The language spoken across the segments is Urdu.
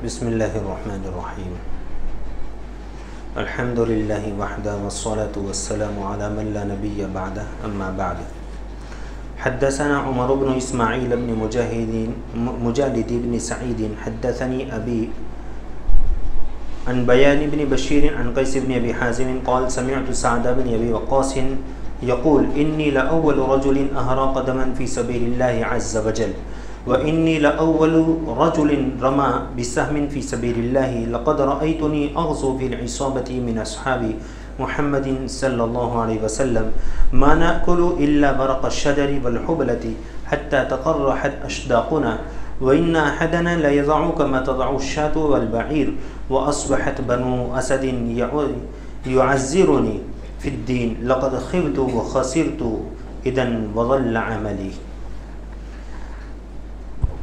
بسم اللہ الرحمن الرحیم الحمد للہ وحدہ والصلاة والسلام علی من لا نبی بعدہ اما بعد حدثنا عمر بن اسماعیل بن مجالد بن سعید حدثنی ابی عن بیان بن بشیر عن قیس بن ابی حازم قال سمعت سعد بن ابی وقاص يقول إني لأول رجل أهرى قدما في سبيل الله عز وجل وإني لأول رجل رمى بسهم في سبيل الله لقد رأيتني أغزو في العصابة من أصحاب محمد صلى الله عليه وسلم ما نأكل إلا برق الشجر والحبلة حتى تقرحت أشداقنا وإن أحدنا لا يضع كما تضع الشاة والبعير وأصبحت بنو أسد يعزرني فی الدین لقد خبت وخسرت اذا وضل عملی۔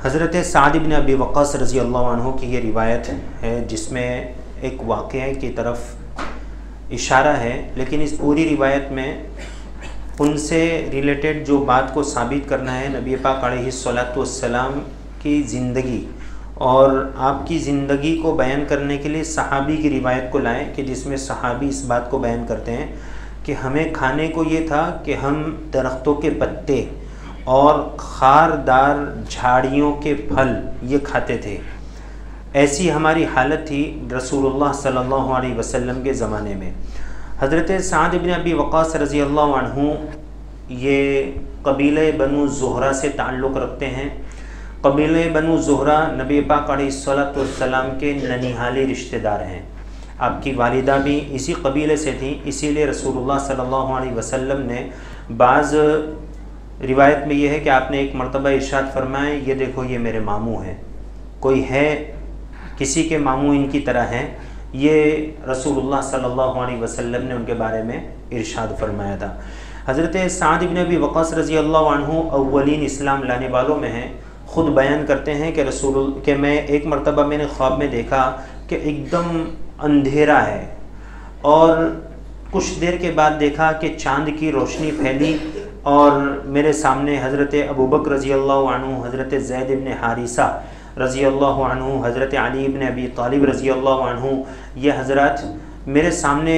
حضرت سعد بن ابی وقاص رضی اللہ عنہ کی یہ روایت ہے جس میں ایک واقعہ کی طرف اشارہ ہے، لیکن اس پوری روایت میں ان سے ریلیٹڈ جو بات کو ثابت کرنا ہے نبی پاک علیہ الصلاۃ والسلام کی زندگی اور آپ کی زندگی کو بیان کرنے کے لیے صحابی کی روایت کو لائیں کہ جس میں صحابی اس بات کو بیان کرتے ہیں کہ ہمیں کھانے کو یہ تھا کہ ہم درختوں کے پتے اور خاردار جھاڑیوں کے پھل یہ کھاتے تھے۔ ایسی ہماری حالت تھی رسول اللہ صلی اللہ علیہ وسلم کے زمانے میں۔ حضرت سعد بن ابی وقاص رضی اللہ عنہ یہ قبیلہ بنو زہرہ سے تعلق رکھتے ہیں۔ قبیلہ بنو زہرہ نبی پاک علیہ الصلاۃ والسلام کے ننیحالی رشتہ دار ہیں۔ آپ کی والدہ بھی اسی قبیلے سے تھیں، اسی لیے رسول اللہ صلی اللہ علیہ وسلم نے بعض روایت میں یہ ہے کہ آپ نے ایک مرتبہ ارشاد فرمایا یہ دیکھو یہ میرے ماموں ہیں، کوئی ہے کسی کے ماموں ان کی طرح ہیں، یہ رسول اللہ صلی اللہ علیہ وسلم نے ان کے بارے میں ارشاد فرمایا تھا۔ حضرت سعد بن ابی وقاص رضی اللہ عنہ اولین اسلام لانے والوں میں ہیں۔ خود بیان کرتے ہیں کہ میں ایک مرتبہ میں نے خواب میں دیکھا کہ ایک دم اندھیرا ہے اور کچھ دیر کے بعد دیکھا کہ چاند کی روشنی پھیلی اور میرے سامنے حضرت ابوبکر رضی اللہ عنہ، حضرت زید بن حارثہ رضی اللہ عنہ، حضرت علی بن ابی طالب رضی اللہ عنہ یہ حضرات میرے سامنے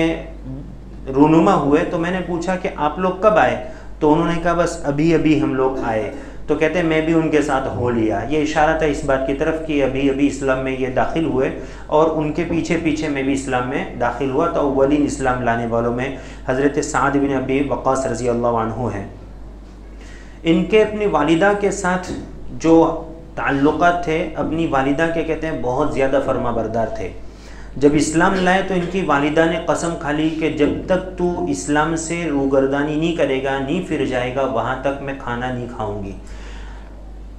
رونما ہوئے۔ تو میں نے پوچھا کہ آپ لوگ کب آئے؟ تو انہوں نے کہا بس ابھی ابھی ہم لوگ آئے۔ تو کہتے ہیں میں بھی ان کے ساتھ ہو لیا۔ یہ اشارہ تھا اس بات کی طرف کہ ابھی ابھی اسلام میں یہ داخل ہوئے اور ان کے پیچھے پیچھے میں بھی اسلام میں داخل ہوا۔ تو اولین اسلام لانے والوں میں حضرت سعد بن ابی وقاص رضی اللہ عنہ ہیں۔ ان کے اپنی والدہ کے ساتھ جو تعلقات تھے، اپنی والدہ کے کہتے ہیں بہت زیادہ فرما بردار تھے۔ جب اسلام لائے تو ان کی والدہ نے قسم کھا لی کہ جب تک تو اسلام سے روگردانی نہیں کرے گا، نہیں پھر جائے گا، وہاں تک میں کھانا نہیں کھاؤں گی۔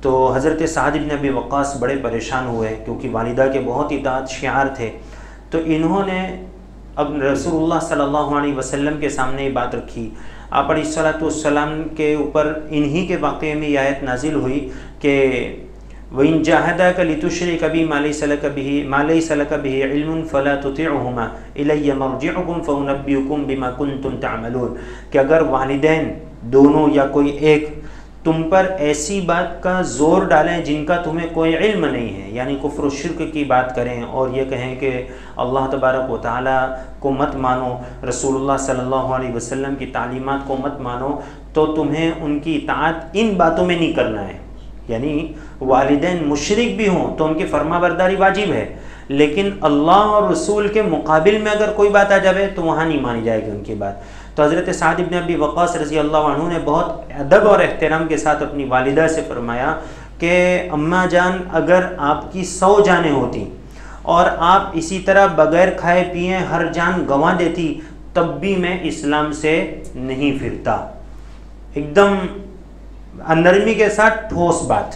تو حضرت سعد بن ابی وقاص بڑے پریشان ہوئے کیونکہ والدہ کے بہت اطاعت شعار تھے۔ تو انہوں نے اب رسول اللہ صلی اللہ علیہ وسلم کے سامنے یہ بات رکھی۔ آپ علیہ الصلاۃ والسلام کے اوپر انہی کے واقعے میں یہ آیت نازل ہوئی کہ وَإِن جَاهَدَاكَ لِتُشْرِكَ بِي مَا لَيْسَ لَكَ بِهِ عِلْمٌ فَلَا تُطِعْهُمَا إِلَيَّ مَرْجِعُكُمْ فَأُنَبِّئُكُمْ بِمَا كُنْتُمْ تَعْمَلُونَ کہ اگر والدین دونوں یا کوئی ایک تم پر ایسی بات کا زور ڈالیں جن کا تمہیں کوئی علم نہیں ہے، یعنی کفر و شرک کی بات کریں اور یہ کہیں کہ اللہ تبارک و تعالیٰ کو مت مانو، رسول اللہ صلی اللہ علیہ وسلم کی تعلیمات کو مت مانو، تو تمہیں ان کی اطاعت ان باتوں میں نہیں کرنا ہے۔ یعنی والدین مشرک بھی ہوں تو ان کی فرما برداری واجب ہے، لیکن اللہ اور رسول کے مقابل میں اگر کوئی بات آ جائے تو وہاں نہیں مانی جائے گی ان کی بات۔ تو حضرت سعد بن ابی وقاص رضی اللہ عنہ نے بہت ادب اور احترام کے ساتھ اپنی والدہ سے فرمایا کہ اماں جان اگر آپ کی 100 جانیں ہوتی اور آپ اسی طرح بغیر کھائے پیے ہر جان گنوا دیتی تب بھی میں اسلام سے نہیں پھرتا۔ ایک دم نرمی کے ساتھ ٹھوس بات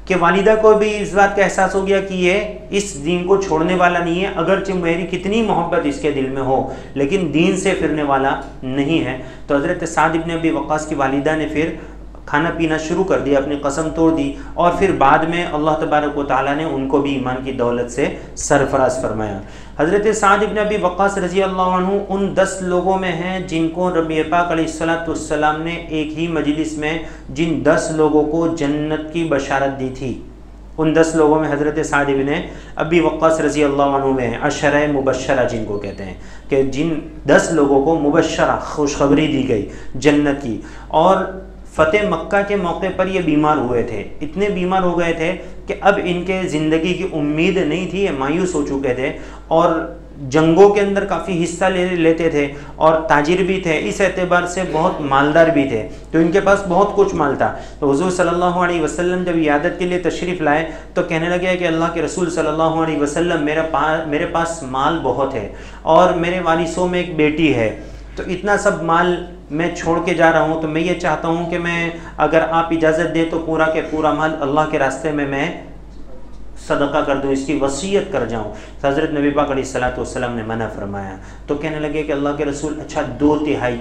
کہ والدہ کو بھی اس بات کا احساس ہو گیا کہ یہ اس دین کو چھوڑنے والا نہیں ہے، اگرچہ میری کتنی محبت اس کے دل میں ہو لیکن دین سے پھرنے والا نہیں ہے۔ تو حضرت سعد بن ابی وقاص کی والدہ نے پھر کھانا پینا شروع کر دیا، اپنی قسم توڑ دی اور پھر بعد میں اللہ تبارک و تعالیٰ نے ان کو بھی ایمان کی دولت سے سرفراز فرمایا۔ حضرت سعد بن ابی وقاص رضی اللہ عنہ ان 10 لوگوں میں ہیں جن کو نبی پاک علیہ الصلاۃ والسلام نے ایک ہی مجلس میں جن 10 لوگوں کو جنت کی بشارت دی تھی۔ ان 10 لوگوں میں حضرت سعد بن ابی وقاص رضی اللہ عنہ میں ہیں، عشرہ مبشرہ جن کو کہتے ہیں، کہ جن 10 لوگوں کو مبشرہ خوشخبری دی گئی جنت کی، اور فتح مکہ کے موقع پر یہ بیمار ہوئے تھے، اتنے بیمار ہو گئے تھے کہ اب ان کے زندگی کی امید نہیں تھی، یہ مایوس ہو چکے تھے، اور جنگوں کے اندر کافی حصہ لیتے تھے، اور تاجر بھی تھے، اس اعتبار سے بہت مالدار بھی تھے، تو ان کے پاس بہت کچھ مال تھا۔ تو حضور صلی اللہ علیہ وسلم جب عیادت کے لیے تشریف لائے تو کہنے لگے کہ اللہ کے رسول صلی اللہ علیہ وسلم میرے پاس مال بہت ہے، اور میرے وارثوں میں ایک بیٹی ہے، تو اتنا سب مال میں چھوڑ کے جا رہا ہوں، تو میں یہ چاہتا ہوں کہ میں اگر آپ اجازت دیں تو پورا کے پورا مال اللہ کے راستے میں صدقہ کر دوں، اس کی وصیت کر جاؤں۔ تو حضرت نبی پاک علیہ الصلوۃ والسلام نے منع فرمایا، تو کہنے لگے کہ اللہ کے رسول اچھا 2/3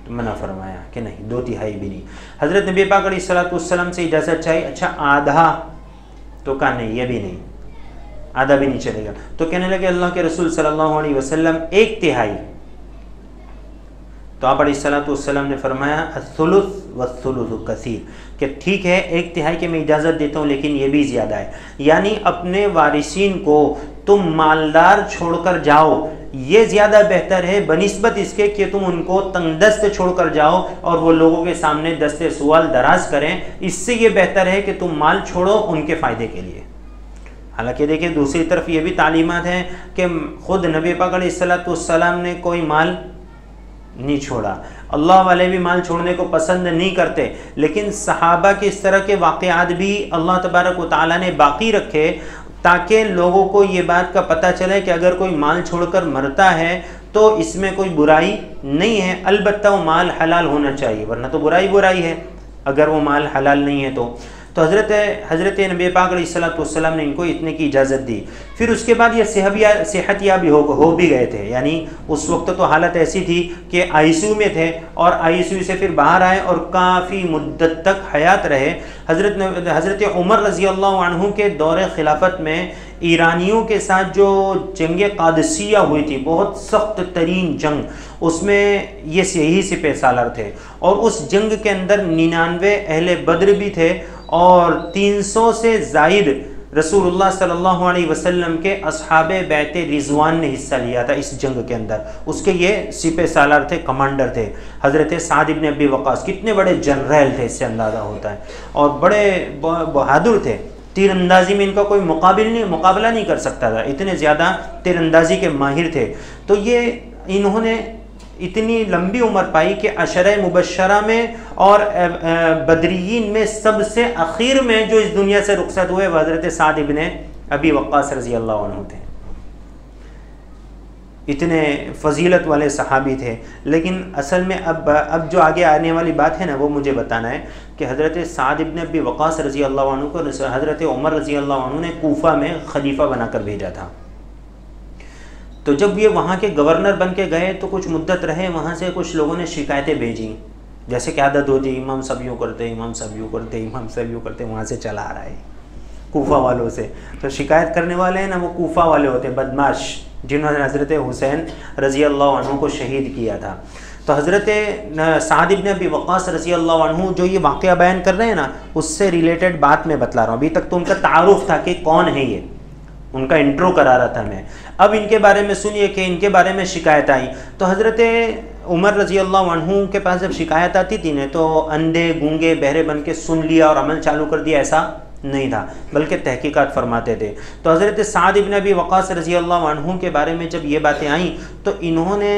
منع فرمایا کہ نہیں 2/3 بھی نہیں۔ حضرت نبی پاک علیہ الصلوۃ والسلام سے اجازت چاہی، اچھا آدھا، تو کہا نہیں یہ بھی نہیں، آدھا بھی نہیں چلے گا۔ تو کہنے لگے اللہ کے رسول صلی اللہ علیہ وسلم 1/3، تو آپ علیہ الصلوۃ والسلام نے فرمایا الثلث والثلث کثیر، کہ ٹھیک ہے 1/3 کی میں اجازت دیتا ہوں لیکن یہ بھی زیادہ ہے، یعنی اپنے وارثین کو تم مالدار چھوڑ کر جاؤ، یہ زیادہ بہتر ہے بنسبت اس کے کہ تم ان کو تنگ دست چھوڑ کر جاؤ اور وہ لوگوں کے سامنے دست سوال دراز کریں، اس سے یہ بہتر ہے کہ تم مال چھوڑو ان کے فائدے کے لیے۔ حالانکہ دیکھیں دوسری طرف یہ بھی تعلیمات ہیں کہ خود نبی پاک علیہ الصلوۃ والسلام نے کوئی مال نہیں چھوڑا، اللہ والے بھی مال چھوڑنے کو پسند نہیں کرتے، لیکن صحابہ کے اس طرح کے واقعات بھی اللہ تبارک و تعالیٰ نے باقی رکھے تاکہ لوگوں کو یہ بات کا پتہ چلے کہ اگر کوئی مال چھوڑ کر مرتا ہے تو اس میں کوئی برائی نہیں ہے، البتہ وہ مال حلال ہونا چاہیے، ورنہ تو برائی ہے اگر وہ مال حلال نہیں ہے تو حضرت نبی پاک علیہ الصلوۃ والسلام نے ان کو اتنے کی اجازت دی۔ پھر اس کے بعد یہ صحت یاب ہو بھی گئے تھے، یعنی اس وقت تو حالت ایسی تھی کہ ICU میں تھے، اور ICU سے پھر باہر آئے اور کافی مدت تک حیات رہے۔ حضرت عمر رضی اللہ عنہ کے دور خلافت میں ایرانیوں کے ساتھ جو جنگ قادسیہ ہوئی تھی، بہت سخت ترین جنگ، اس میں یہ یہی سپہ سالار تھے، اور اس جنگ کے اندر 99 اہل بدر بھی تھے، اور 300 سے زائد رسول اللہ صلی اللہ علیہ وسلم کے اصحاب بیعت رضوان نے حصہ لیا تھا اس جنگ کے اندر، اس کے یہ سپہ سالار تھے، کمانڈر تھے حضرت سعد بن ابی وقاص، کتنے بڑے جنرل تھے اس سے اندازہ ہوتا ہے، اور بڑے بہادر تھے، تیر اندازی میں ان کا کوئی مقابلہ نہیں کر سکتا تھا، اتنے زیادہ تیر اندازی کے ماہر تھے۔ تو یہ انہوں نے اتنی لمبی عمر پائی کہ عشرہ مبشرہ میں اور بدریین میں سب سے اخیر میں جو اس دنیا سے رخصت ہوئے وہ حضرت سعد بن ابی وقاص رضی اللہ عنہ تھے، اتنے فضیلت والے صحابی تھے۔ لیکن اصل میں اب جو آگے آنے والی بات ہے نا وہ مجھے بتانا ہے کہ حضرت سعد بن ابی وقاص رضی اللہ عنہ کو حضرت عمر رضی اللہ عنہ نے کوفہ میں خلیفہ بنا کر بھیجا تھا، تو جب یہ وہاں کے گورنر بن کے گئے تو کچھ مدت رہے، وہاں سے کچھ لوگوں نے شکایتیں بھیجیں، جیسے کہ عادت ہوتی امام سب یوں کرتے، وہاں سے چلا آ رہا ہے کوفہ والوں سے، تو شکایت کرنے والے ہیں نا وہ کوفہ والے ہوتے بدماش، جنہوں نے حضرت حسین رضی اللہ عنہ کو شہید کیا تھا۔ تو حضرت سعد بن ابی وقاص رضی اللہ عنہ جو یہ واقعہ بیان کر رہے ہیں نا، اس سے ریلیٹڈ بات میں بتلا رہا ہوں، ابھی تک تو ان کا تعارف تھا کہ کون ہے یہ، ان کا انٹرو کرا رہا تھا میں، اب ان کے بارے میں سنیے کہ ان کے بارے میں شکایت آئی۔ تو حضرت عمر رضی اللہ عنہ کے پاس جب شکایت آتی تھی نا تو اندھے گونگے بہرے بن کے سن لیا اور عمل چالو کر دیا، ایسا نہیں تھا، بلکہ تحقیقات فرماتے تھے۔ تو حضرت سعد بن ابی وقاص رضی اللہ عنہ کے بارے میں جب یہ باتیں آئیں تو انہوں نے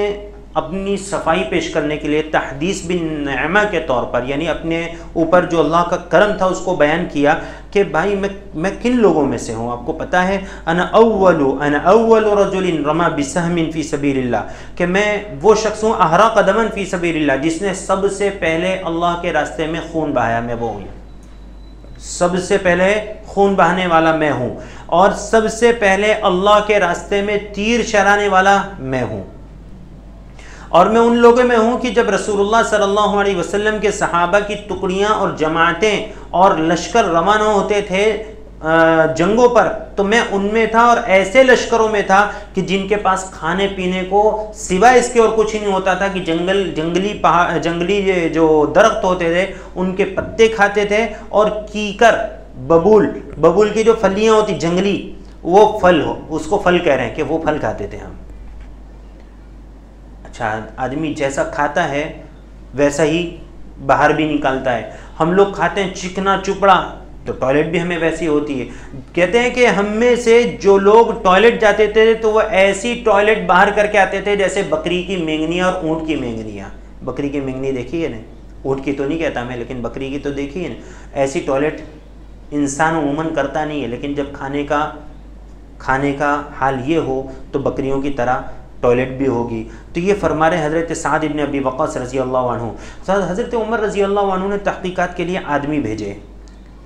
اپنی صفائی پیش کرنے کے لیے تحدیث بن نعمہ کے طور پر، یعنی اپنے اوپر جو اللہ کا کرم تھا اس کو بیان کیا کہ بھائی میں کن لوگوں میں سے ہوں، آپ کو پتہ ہے انا اول رجل رمى بسهم فی سبیل اللہ، کہ میں وہ شخص ہوں احرا قدما فی سبیل اللہ جس نے سب سے پہلے اللہ کے راستے میں خون بہایا، میں وہ ہوں، سب سے پہلے خون بہانے والا میں ہوں، اور سب سے پہلے اللہ کے راستے میں تیر چلانے والا میں ہوں، اور میں ان لوگوں میں ہوں کہ جب رسول اللہ صلی اللہ علیہ وسلم کے صحابہ کی ٹکڑیاں اور جماعتیں اور لشکر روانہ ہوتے تھے جنگوں پر تو میں ان میں تھا، اور ایسے لشکروں میں تھا کہ جن کے پاس کھانے پینے کو سوائے اس کے اور کچھ ہی نہیں ہوتا تھا کہ جنگلی جو درخت ہوتے تھے ان کے پتے کھاتے تھے، اور کیکر ببول کی جو پھلیاں ہوتی جنگلی، وہ پھل ہو، اس کو پھل کہہ رہے ہیں کہ وہ پھل کھاتے تھے ہم. اچھا، آدمی جیسا کھاتا ہے ویسا ہی باہر بھی نکالتا ہے. ہم لوگ کھاتے ہیں چکنا چپڑا، تو ٹوائلٹ بھی ہمیں ویسی ہوتی ہے. کہتے ہیں کہ ہم میں سے جو لوگ ٹوائلٹ جاتے تھے تو وہ ایسی ٹوائلٹ باہر کر کے آتے تھے جیسے بکری کی مینگنیاں اور اونٹ کی مینگنیاں. بکری کی مینگنی دیکھی ہے نا، اونٹ کی تو نہیں کہتا میں، لیکن بکری کی تو دیکھی ہے نا. ایسی ٹوائلٹ انسان عموماً کرتا نہیں ہے، لیکن جب کھانے کا حال یہ ہو تو بکریوں کی طرح ٹوائلٹ بھی ہوگی. تو یہ فرما رہے حضرت سعد ابن ابی وقاص رضی اللہ عنہ. حضرت عمر رضی اللہ عنہ نے تحقیقات کے لیے آدمی بھیجے،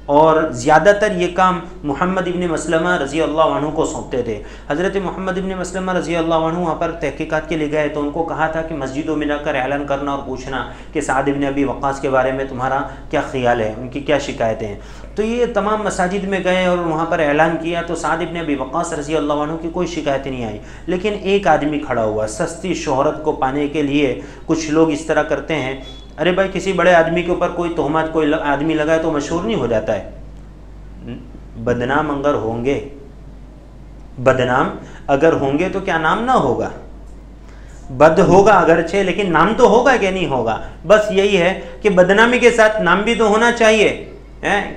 اور زیادہ تر یہ کام محمد ابن مسلمہ رضی اللہ عنہ کو سونپتے تھے. حضرت محمد ابن مسلمہ رضی اللہ عنہ وہاں پر تحقیقات کے لیے گئے تو ان کو کہا تھا کہ مسجدوں میں جا کر اعلان کرنا اور پوچھنا کہ سعد ابن ابی وقاص کے بارے میں تمہارا کیا خیال ہے، ان کی کیا شکایتیں ہیں. تو یہ تمام مساجد میں گئے اور وہاں پر اعلان کیا تو سعد ابن ابی وقاص رضی اللہ عنہ کی کوئی شکایت نہیں آئی. لیکن ایک آدمی کھڑا ہوا. سستی شہرت کو پانے کے لیے کچھ لوگ اس طرح کرتے ہیں، ارے بھائی کسی بڑے آدمی کے اوپر کوئی تہمت کوئی آدمی لگائے تو مشہور نہیں ہو جاتا ہے. بدنام اگر ہوں گے تو کیا نام نہ ہوگا؟ بد ہوگا اگرچہ، لیکن نام تو ہوگا کہ نہیں ہوگا. بس یہی ہے کہ بدنامی کے ساتھ نام بھی تو ہونا چاہیے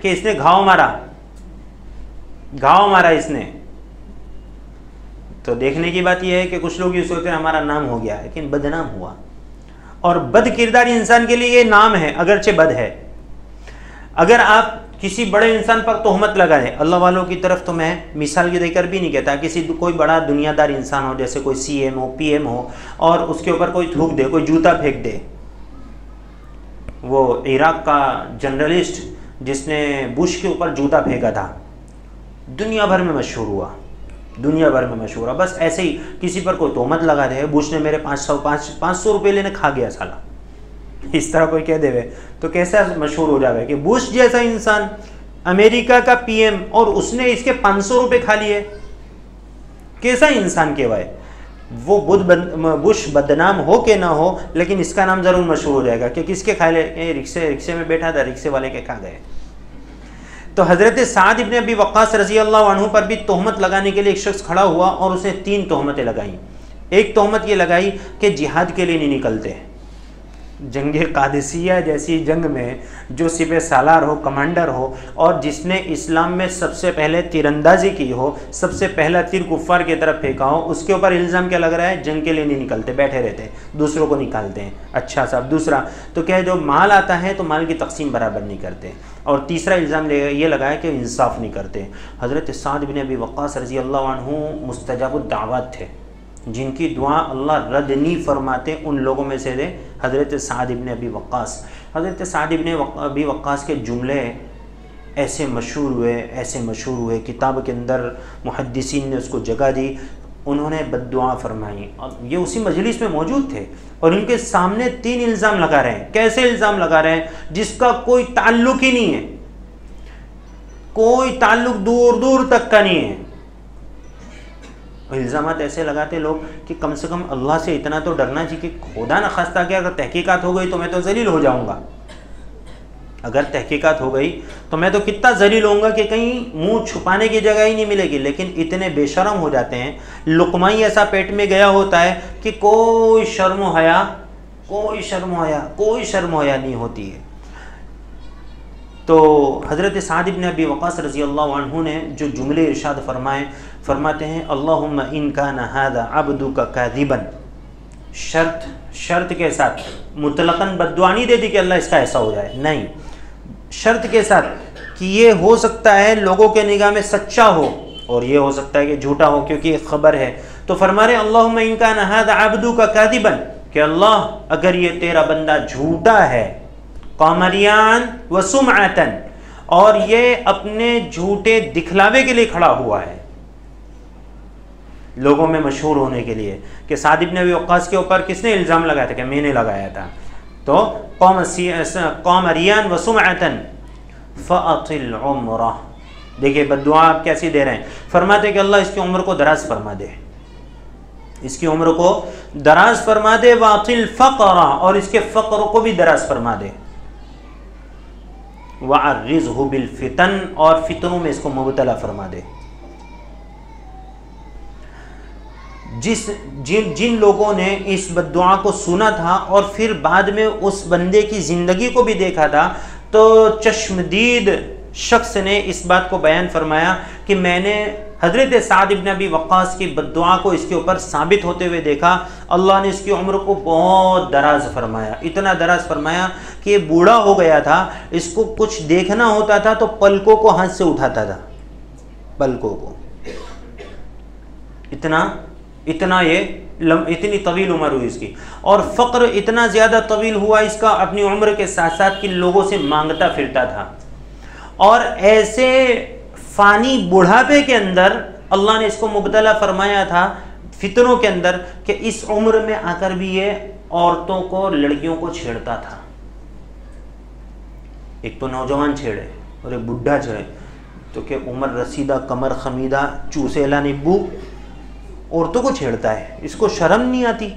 کہ اس نے گھاؤ مارا اس نے. تو دیکھنے کی بات یہ ہے کہ کچھ لوگ یہ سوچتے ہیں ہمارا نام ہو گیا، لیکن بدنام ہوا. اور بد کردار انسان کے لیے یہ نام ہے اگرچہ بد ہے. اگر آپ کسی بڑے انسان پر تہمت لگا دیں، اللہ والوں کی طرف تو میں مثال کے دے کر بھی نہیں کہتا، کوئی بڑا دنیا دار انسان ہو جیسے کوئی سی ایم ہو پی ایم ہو اور اس کے اوپر کوئی تھوک دے، کوئی جوتا پھینک دے. وہ عراق کا جنرلسٹ جس نے بش کے اوپر جوتا پھینکا تھا، دنیا بھر میں مشہور ہوا. بس ایسے ہی کسی پر کوئی تہمت لگا دے، بش نے میرے 500 روپے لینے کھا گیا سالا، اس طرح کوئی کہہ دے وے تو کیسا مشہور ہو جائے کہ بش جیسا انسان امریکہ کا پی ایم اور اس نے اس کے 500 روپے کھا لیے، کیسا انسان کہوائے. وہ بش بدنام ہو کہ نہ ہو لیکن اس کا نام ضرور مشہور ہو جائے گا کہ کس کے کھا لے، رکشے میں بیٹھا تھا، رکشے والے کے کھا گئے. تو حضرت سعد ابن ابی وقاص رضی اللہ عنہ پر بھی تہمت لگانے کے لیے ایک شخص کھڑا ہوا اور اسے 3 تہمتیں لگائیں. ایک تہمت یہ لگائی کہ جہاد کے لیے نہیں نکلتے. جنگ قادسیہ جیسی جنگ میں جو سپہ سالار ہو، کمانڈر ہو، اور جس نے اسلام میں سب سے پہلے تیر اندازی کی ہو، سب سے پہلا تیر کفار کی طرف پھینکا ہو، اس کے اوپر الزام کیا لگ رہا ہے؟ جنگ کے لیے نہیں نکلتے، بیٹھے رہتے ہیں، دوسروں کو نکالتے ہیں. اچھا صاحب، دوسرا تو کیا ہے جو مال آتا ہے تو مال کی تقسیم برابر نہیں کرتے. اور تیسرا الزام یہ لگایا کہ انصاف نہیں کرتے. حضرت سعد بن ابی وقاص رضی اللہ عنہ مستجاب الدعوات تھے، جن کی دعا اللہ رد نہیں فرماتے، ان لوگوں میں سے تھے حضرت سعد ابن ابی وقاص. حضرت سعد ابن ابی وقاص کے جملے ایسے مشہور ہوئے کتاب کے اندر محدثین نے اس کو جگہ دی. انہوں نے بد دعا فرمائی، یہ اسی مجلس میں موجود تھے اور ان کے سامنے 3 الزام لگا رہے ہیں. کیسے الزام لگا رہے ہیں؟ جس کا کوئی تعلق ہی نہیں ہے، کوئی تعلق دور دور تک کا نہیں ہے. الزامات ایسے لگاتے لوگ کہ کم سے کم اللہ سے اتنا تو ڈرنا چاہیے کہ خدا نہ خواستہ کہ اگر تحقیقات ہو گئی تو میں تو ذلیل ہو جاؤں گا. اگر تحقیقات ہو گئی تو میں تو کتنا ذلیل ہوں گا کہ کہیں منہ چھپانے کی جگہ ہی نہیں ملے گی. لیکن اتنے بے شرم ہو جاتے ہیں، لقمہ ہی ایسا پیٹ میں گیا ہوتا ہے کہ کوئی شرم و حیا نہیں ہوتی ہے. تو حضرت سعد بن ابی وقاص رضی اللہ عنہ نے جو جملے ارشاد فرماتے ہیں، اللہم ان کان ھذا عبدک کاذبا، شرط کے ساتھ، مطلقاً بد دعا نہیں دیتی کہ اللہ اس کا ایسا ہو جائے، نہیں، شرط کے ساتھ کہ یہ ہو سکتا ہے لوگوں کے نگاہ میں سچا ہو اور یہ ہو سکتا ہے کہ جھوٹا ہو، کیونکہ ایک خبر ہے. تو فرما رہے اللہم ان کان ھذا عبدک کاذبا، کہ اللہ اگر یہ تیرا بندہ جھوٹا ہے، قمریان و سمعتن، اور یہ اپنے جھوٹے دکھلاوے کے لیے کھڑا ہوا ہے، لوگوں میں مشہور ہونے کے لیے کہ سعد بن ابی وقاص کے اوپر کس نے الزام لگایا تھا؟ کہ میں نے لگایا تھا. تو قمریان و سمعتن فاطل عمرہ. دیکھیں بد دعا آپ کیسی دے رہے ہیں. فرماتے کہ اللہ اس کی عمر کو دراز فرما دے، اس کی عمر کو دراز فرما دے، واطل فقرہ، اور اس کے فقر کو بھی دراز فرما دے. وَعَرِّضْهُ بِالْفِتَنِ، اور فتنوں میں اس کو مبتلا فرما دے۔ جن لوگوں نے اس بد دعا کو سنا تھا اور پھر بعد میں اس بندے کی زندگی کو بھی دیکھا تھا، تو چشمدید شخص نے اس بات کو بیان فرمایا کہ میں نے حضرت سعد بن ابی وقاص کی بد دعا کو اس کے اوپر ثابت ہوتے ہوئے دیکھا۔ اللہ نے اس کی عمر کو بہت دراز فرمایا، اتنا دراز فرمایا کہ یہ بوڑھا ہو گیا تھا، اس کو کچھ دیکھنا ہوتا تھا تو پلکوں کو ہاتھ سے اٹھاتا تھا، پلکوں کو، اتنی طویل عمر ہوئی اس کی، اور فقر اتنا زیادہ طویل ہوا اس کا اپنی عمر کے ساتھ ساتھ کہ لوگوں سے مانگتا پھرتا تھا، اور ایسے فانی بڑھاپے کے اندر اللہ نے اس کو مبتلا فرمایا تھا فتنوں کے اندر کہ اس عمر میں آ کر بھی یہ عورتوں کو، لڑکیوں کو چھیڑتا تھا۔ ایک تو نوجوان چھیڑے اور ایک بڈھا چھیڑے، تو کہ عمر رسیدہ، کمر خمیدہ، چوسیلا نیبو، عورتوں کو چھیڑتا ہے، اس کو شرم نہیں آتی،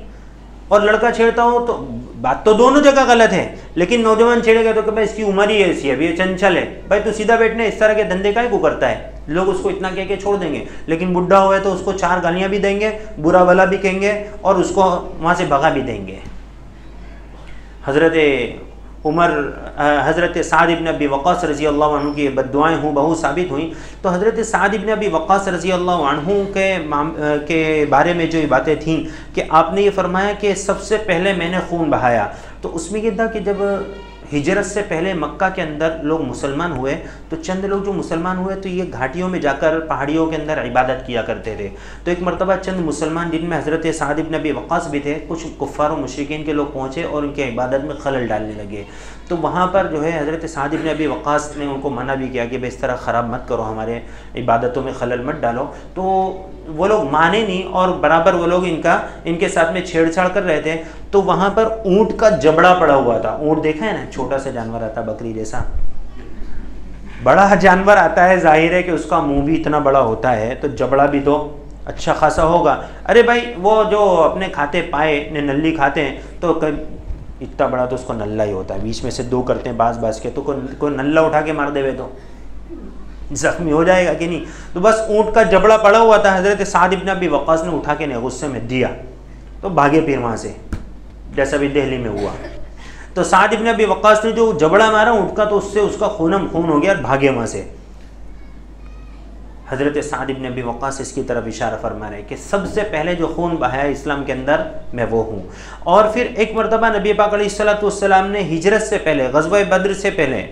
اور لڑکا چھیڑتا ہو تو بات تو دونوں جگہ غلط ہے، لیکن نوجوان چھیڑے گا تو کہ بھائی اس کی عمر ہی ایسی ہے، ابھی یہ چنچل ہے، بھائی تو سیدھا بیٹھنے اس طرح کے دھندے کا ہی کو کرتا ہے، لوگ اس کو اتنا کہہ کے چھوڑ دیں گے، لیکن بڈھا ہوا ہے تو اس کو 4 گالیاں بھی دیں گے، برا بھلا بھی کہیں گے، اور اس کو وہاں سے بھگا بھی دیں گے۔ حضرت سعد بن ابی وقاص رضی اللہ عنہ کی بد دعائیں ہوں بہو ثابت ہوئیں، تو حضرت سعد بن ابی وقاص رضی اللہ عنہ کے بارے میں جو یہ باتیں تھیں کہ آپ نے یہ فرمایا کہ سب سے پہلے میں نے خون بہایا، تو اس میں یہ تھا کہ جب ہجرت سے پہلے مکہ کے اندر لوگ مسلمان ہوئے تو چند لوگ جو مسلمان ہوئے تو یہ گھاٹیوں میں جا کر پہاڑیوں کے اندر عبادت کیا کرتے تھے، تو ایک مرتبہ چند مسلمان جن میں حضرت سعد بن ابی وقاص بھی تھے، کچھ کفار و مشرکین کے لوگ پہنچے اور ان کی عبادت میں خلل ڈالنے لگے، تو وہاں پر جو ہے حضرت سعد بن ابی وقاص نے ان کو منع بھی کیا کہ بھائی اس طرح خراب مت کرو، ہمارے عبادتوں میں خلل مت ڈالو، تو وہ لوگ مانے نہیں اور برابر وہ لوگ ان کے ساتھ میں چھیڑ چھاڑ کر رہے تھے، تو وہاں پر اونٹ کا جبڑا پڑا ہوا تھا۔ اونٹ دیکھا ہے نا، چھوٹا سا جانور آتا بکری جیسا، بڑا جانور آتا ہے، ظاہر ہے کہ اس کا منہ بھی اتنا بڑا ہوتا ہے تو جبڑا بھی تو اچھا خاصا ہوگا۔ ارے بھائی وہ جو اپنے کھاتے پائے نے نلی کھاتے ہیں تو اتنا بڑا تو اس کو نلہ ہی ہوتا ہے، بیچ میں سے 2 کرتے ہیں باز کے، تو کوئی نلہ اٹھا کے مار دے تو زخمی ہو جائے گا کہ نہیں، تو بس اونٹ کا جبڑا پڑا ہوا تھا، حضرت سعد بن ابی وقاص نے اٹھا کے غصے میں دیا تو بھاگے پھر وہاں سے، جیسا بھی دہلی میں ہوا، تو سعد بن ابی وقاص نے جو جبڑا مارا اونٹ کا تو اس سے اس کا خونم خون ہو گیا اور بھاگے وہاں سے۔ حضرت سعد بن ابی وقاص اس کی طرف اشارہ فرما رہے کہ سب سے پہلے جو خون بہایا اسلام کے اندر میں وہ ہوں۔ اور پھر ایک مرتبہ نبی پاک علیہ الصلوۃ والسلام نے ہجرت سے پہلے، غزوہ بدر سے پہلے،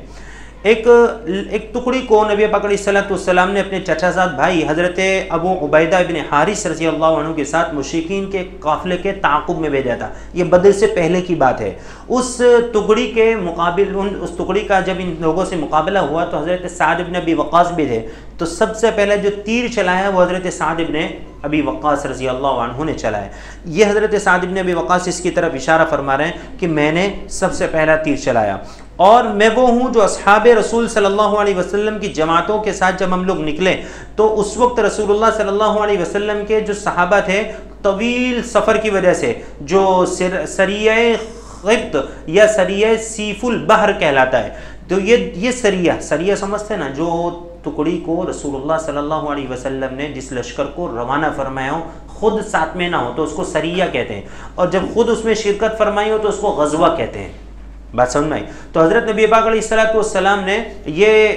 ایک ٹکڑی کو نبی پاک علیہ الصلوۃ والسلام نے اپنے چچا زاد بھائی حضرت ابو عبیدہ ابن حارث رضی اللہ عنہ کے ساتھ مشرکین کے قافلے کے تعاقب میں بھیجا تھا، یہ بدر سے پہلے کی بات ہے۔ اس ٹکڑی کے مقابل، اس ٹکڑی کا جب ان لوگوں سے مقابلہ ہوا تو حضرت سعد بن ابی وقاص بھی تھے، تو سب سے پہلے جو تیر چلایا وہ حضرت سعد بن ابی وقاص رضی اللہ عنہ نے چلایا۔ یہ حضرت سعد بن ابی وقاص اس کی طرف اشارہ فرما رہے ہیں کہ میں نے سب سے پہلا تیر چلایا، اور میں وہ ہوں جو اصحاب رسول صلی اللہ علیہ وسلم کی جماعتوں کے ساتھ جب ہم لوگ نکلے تو اس وقت رسول اللہ صلی اللہ علیہ وسلم کے جو صحابہ تھے طویل سفر کی وجہ سے، جو سریہ غبط یا سریہ سیف البحر کہلاتا ہے، تو یہ سریہ سمجھتے ہیں نا، جو ٹکڑی کو رسول اللہ صلی اللہ علیہ وسلم نے جس لشکر کو روانہ فرمایا ہو خود ساتھ میں نہ ہو تو اس کو سریہ کہتے ہیں، اور جب خود اس میں شرکت فرمائی ہو تو اس کو غزوہ کہتے ہیں۔ بات سمجھ میں آئی؟ تو حضرت نبی پاک علیہ الصلوۃ والسلام نے یہ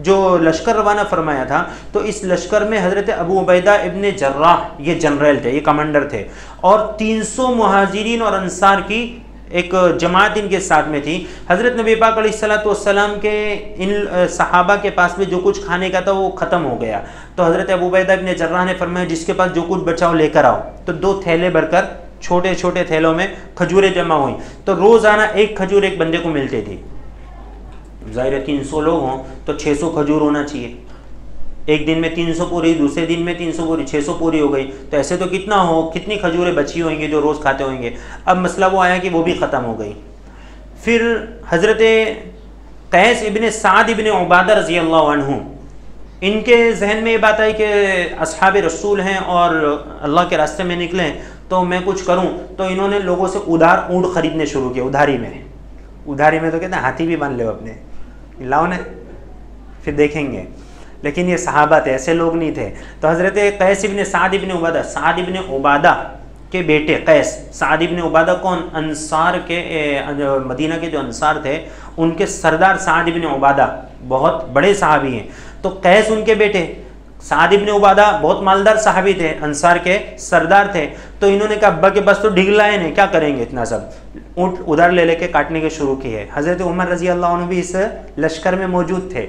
جو لشکر روانہ فرمایا تھا تو اس لشکر میں حضرت ابو عبیدہ ابن جراح یہ جنرل تھے، یہ کمانڈر تھے، اور 300 مہاجرین اور انصار کی ایک جماعت ان کے ساتھ میں تھی۔ حضرت نبی پاک علیہ الصلوۃ والسلام کے ان صحابہ کے پاس میں جو کچھ کھانے کا تھا وہ ختم ہو گیا، تو حضرت ابو عبیدہ ابن جراح نے فرمایا جس کے پاس جو کچھ بچا ہو لے کر آؤ، تو 2 تھیلے بھر کر چھوٹے چھوٹے تھیلوں میں کھجوریں جمع ہوئیں، تو روزانہ 1 کھجور ایک بندے کو ملتی تھی۔ ظاہر 300 لوگ ہوں تو 600 کھجور ہونا چاہیے، ایک دن میں 300 پوری، دوسرے دن میں 300 پوری، 600 پوری ہو گئی، تو ایسے تو کتنی کھجوریں بچی ہوئیں گے جو روز کھاتے ہوئیں گے۔ اب مسئلہ وہ آیا کہ وہ بھی ختم ہو گئی۔ پھر حضرت قیس ابن سعد ابن عبادہ رضی اللہ عنہ، ان کے ذہن میں یہ بات آئی کہ اصحاب رسول ہیں اور اللہ کے راستے میں نکلے ہیں تو میں کچھ کروں، تو انہوں نے لوگوں سے ادھار اونٹ خریدنے شروع کیے، ادھاری میں تو کہتے ہیں ہاتھی بھی باندھ لے اپنے، لاؤ نا پھر دیکھیں گے. لیکن یہ صحابہ تھے, ایسے لوگ نہیں تھے. تو حضرت قیس ابن سعد ابن عبادہ, سعد ابن عبادہ کے بیٹے قیس, سعد ابن عبادہ کون؟ انصار کے, مدینہ کے جو انصار تھے ان کے سردار سعد ابن عبادہ بہت بڑے صحابی ہیں. تو قیس ان کے بیٹے, سعد ابن عبادہ بہت مالدار صحابی تھے, انصار کے سردار تھے. تو انہوں نے کہا ابا کے پاس تو ڈھگلائے ہیں, کیا کریں گے اتنا سب, اونٹ ادھر لے کے کاٹنے کے شروع کیے. حضرت عمر رضی اللہ عنہ بھی اس لشکر میں موجود تھے.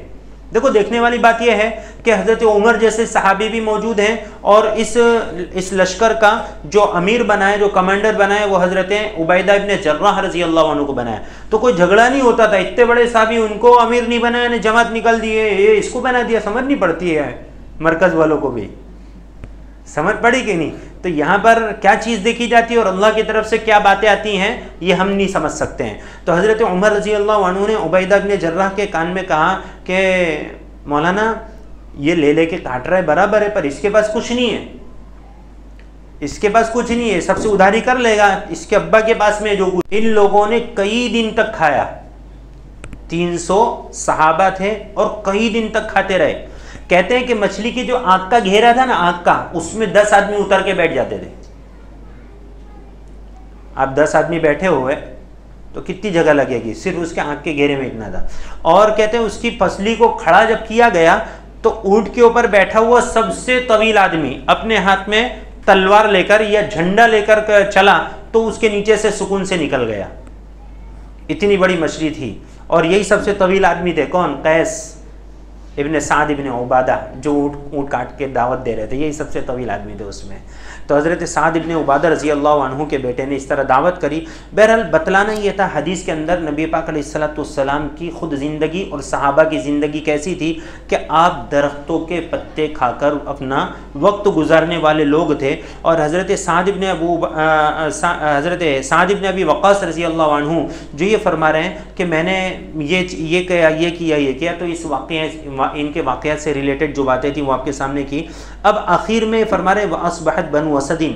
دیکھو دیکھنے والی بات یہ ہے کہ حضرت عمر جیسے صحابی بھی موجود ہیں, اور اس لشکر کا جو امیر بنائے, جو کمانڈر بنائے, وہ حضرت عبیدہ ابن جراح رضی اللہ عنہ کو بنایا. تو کوئی جھگڑا نہیں ہوتا تھا, اتنے بڑے صحابی ان کو امیر نہیں بنایا, نے جماعت نکال دیے, یہ اس کو بنا دیا. سمجھ نہیں پڑتی ہے مرکز والوں کو بھی, سمجھ پڑی کہ نہیں؟ تو یہاں پر کیا چیز دیکھی جاتی ہے اور اللہ کی طرف سے کیا باتیں آتی ہیں یہ ہم نہیں سمجھ سکتے ہیں. تو حضرت عمر رضی اللہ عنہ نے عبیدہ بن جراح کے کان میں کہا کہ مولانا یہ لے کے کاٹ رہا ہے برابر ہے, پر اس کے پاس کچھ نہیں ہے, اس کے پاس کچھ نہیں ہے, سب سے ادھاری کر لے گا, اس کے ابا کے پاس میں جو کچھ. ان لوگوں نے کئی دن تک کھایا, 300 صحابہ تھے اور کئی دن تک کھاتے رہے. کہتے ہیں کہ مچھلی کی جو آنکھ کا گھیرا تھا نا, آنکھ کا, اس میں 10 آدمی اتر کے بیٹھ جاتے تھے. آپ 10 آدمی بیٹھے ہوئے تو کتنی جگہ لگے گی, صرف اس کے آنکھ کے گھیرے میں اتنا تھا. اور کہتے ہیں اس کی پسلی کو کھڑا جب کیا گیا تو اونٹ کے اوپر بیٹھا ہوا سب سے طویل آدمی اپنے ہاتھ میں تلوار لے کر یا جھنڈا لے کر چلا تو اس کے نیچے سے سکون سے نکل گیا. اتنی بڑی مچھلی تھی. اور یہی سب سے طویل آدمی تھے, کون؟ قیس ابن سعد ابن عبادہ, جو اونٹ کاٹ کے دعوت دے رہے تھے, یہی سب سے طویل آدمی تھے اس میں. تو حضرت سعد ابن عبادہ رضی اللہ عنہ کے بیٹے نے اس طرح دعوت کری. بہرحال بتلانا یہ تھا, حدیث کے اندر نبی پاک علیہ الصلوۃ والسلام کی خود زندگی اور صحابہ کی زندگی کیسی تھی کہ آپ درختوں کے پتے کھا کر اپنا وقت گزارنے والے لوگ تھے. اور حضرت سعد ابن ابی وقاص رضی اللہ عنہ جو یہ فرما رہے ہیں کہ میں نے یہ کیا, تو اس ان کے واقعات سے ریلیٹڈ جو باتیں تھیں وہ آپ کے سامنے کی. اب آخر میں فرما رہے وَأَصْبَحَتْ بَنُو أَسَدٍ